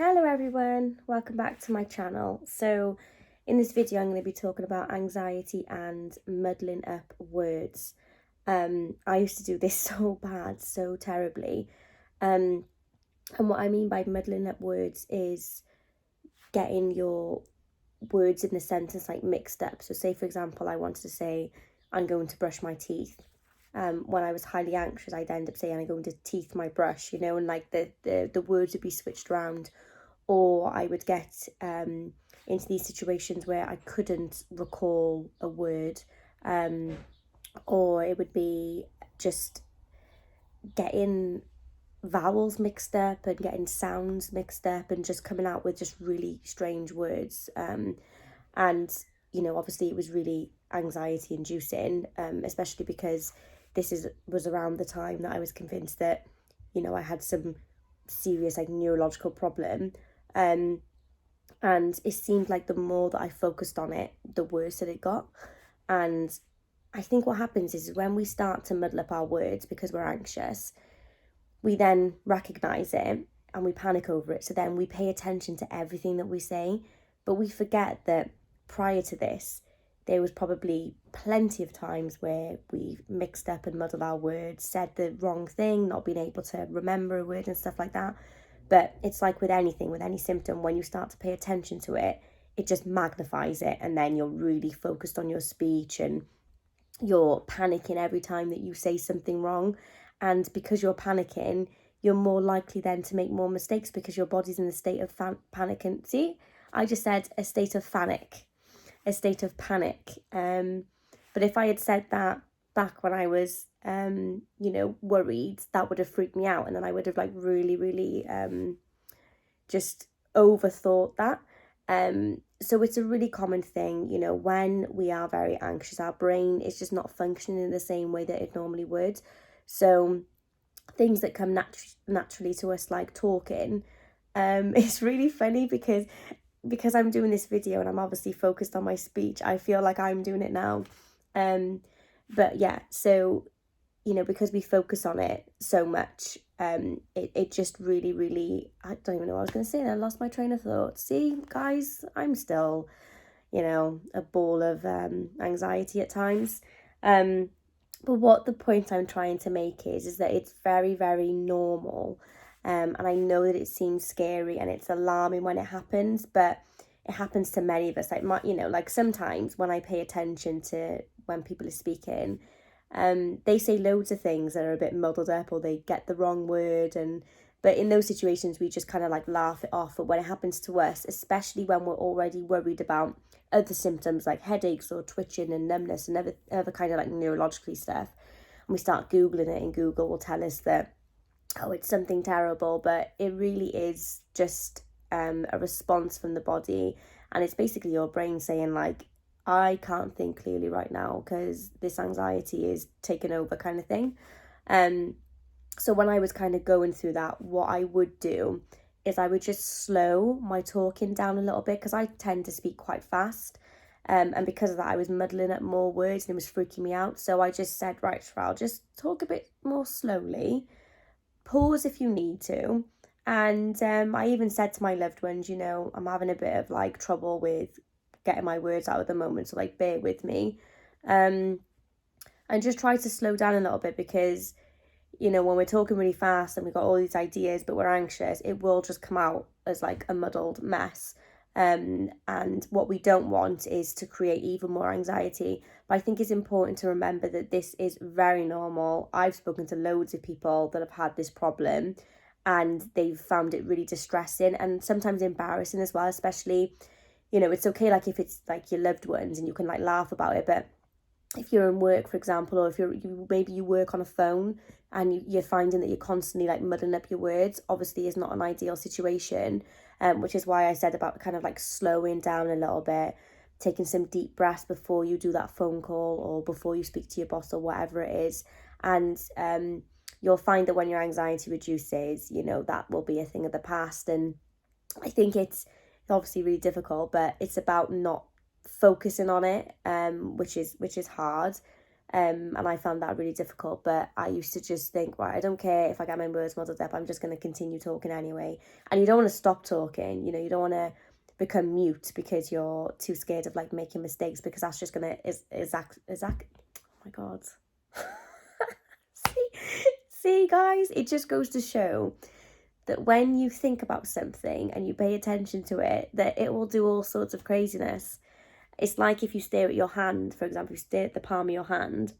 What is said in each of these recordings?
Hello everyone, welcome back to my channel. So in this video I'm going to be talking about anxiety and muddling up words. I used to do this so bad, so terribly. And what I mean by muddling up words is getting your words in the sentence like mixed up. So say for example I wanted to say I'm going to brush my teeth. When I was highly anxious I'd end up saying I'm going to teeth my brush, and like the words would be switched around. Or I would get into these situations where I couldn't recall a word, or it would be just getting vowels mixed up and getting sounds mixed up and just coming out with just really strange words. And obviously it was really anxiety inducing, especially because was around the time that I was convinced that I had some serious like neurological problem. And it seemed like the more that I focused on it, the worse that it got. And I think what happens is when we start to muddle up our words because we're anxious, we then recognize it and we panic over it. So then we pay attention to everything that we say, but we forget that prior to this, there was probably plenty of times where we mixed up and muddled our words, said the wrong thing, not being able to remember a word and stuff like that. But it's like with anything, with any symptom, when you start to pay attention to it, it just magnifies it, and then you're really focused on your speech and you're panicking every time that you say something wrong. And because you're panicking, you're more likely then to make more mistakes because your body's in a state of panic. And see, I just said a state of panic. But if I had said that back when I was worried, that would have freaked me out, and then I would have like really just overthought that. So it's a really common thing, when we are very anxious, our brain is just not functioning in the same way that it normally would. So things that come naturally to us, like talking, it's really funny because I'm doing this video and I'm obviously focused on my speech. I feel like I'm doing it now. But yeah, so because we focus on it so much, it just really, I don't even know what I was going to say, and I lost my train of thought. See, guys, I'm still, a ball of anxiety at times. But what the point I'm trying to make is that it's very normal. And I know that it seems scary and it's alarming when it happens, but it happens to many of us. Like sometimes when I pay attention to when people are speaking, they say loads of things that are a bit muddled up, or they get the wrong word, but in those situations we just kind of like laugh it off. But when it happens to us, especially when we're already worried about other symptoms like headaches or twitching and numbness and other kind of like neurologically stuff, and we start googling it, and Google will tell us that, oh, it's something terrible, but it really is just a response from the body. And it's basically your brain saying like, I can't think clearly right now because this anxiety is taking over, kind of thing. So when I was kind of going through that, what I would do is I would just slow my talking down a little bit, because I tend to speak quite fast. And because of that, I was muddling up more words and it was freaking me out. So I just said, right, I'll just talk a bit more slowly, pause if you need to. And I even said to my loved ones, I'm having a bit of like trouble with getting my words out at the moment, so like bear with me. And just try to slow down a little bit, because when we're talking really fast and we've got all these ideas but we're anxious, it will just come out as like a muddled mess. And what we don't want is to create even more anxiety. But I think it's important to remember that this is very normal. I've spoken to loads of people that have had this problem, and they've found it really distressing and sometimes embarrassing as well, especially, it's okay like if it's like your loved ones and you can like laugh about it. But if you're in work, for example, or if maybe you work on a phone and you're finding that you're constantly like muddling up your words, obviously is not an ideal situation. Which is why I said about kind of like slowing down a little bit, taking some deep breaths before you do that phone call or before you speak to your boss or whatever it is. And you'll find that when your anxiety reduces, that will be a thing of the past. And I think it's obviously really difficult, but it's about not focusing on it, which is hard. And I found that really difficult. But I used to just think, right, I don't care if I get my words muddled up, I'm just going to continue talking anyway. And you don't want to stop talking, you know, you don't want to become mute because you're too scared of like making mistakes, because that's just going to oh my God. See, guys, it just goes to show that when you think about something and you pay attention to it, that it will do all sorts of craziness. It's like if you stare at your hand, for example, you stare at the palm of your hand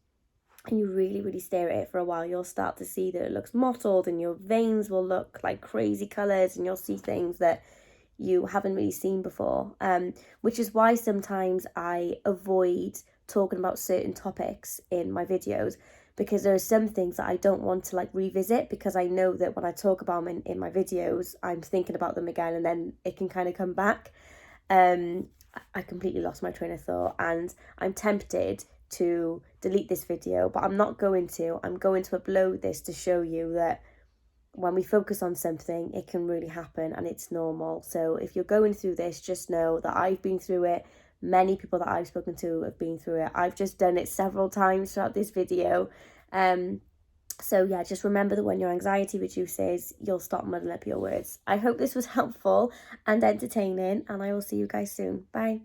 and you really, really stare at it for a while, you'll start to see that it looks mottled and your veins will look like crazy colours, and you'll see things that you haven't really seen before. Which is why sometimes I avoid talking about certain topics in my videos, because there are some things that I don't want to like revisit, because I know that when I talk about them in my videos, I'm thinking about them again and then it can kind of come back. I completely lost my train of thought, and I'm tempted to delete this video, but I'm not going to. I'm going to upload this to show you that when we focus on something, it can really happen and it's normal. So if you're going through this, just know that I've been through it. Many people that I've spoken to have been through it. I've just done it several times throughout this video. So yeah, just remember that when your anxiety reduces, you'll stop muddling up your words. I hope this was helpful and entertaining, and I will see you guys soon. Bye.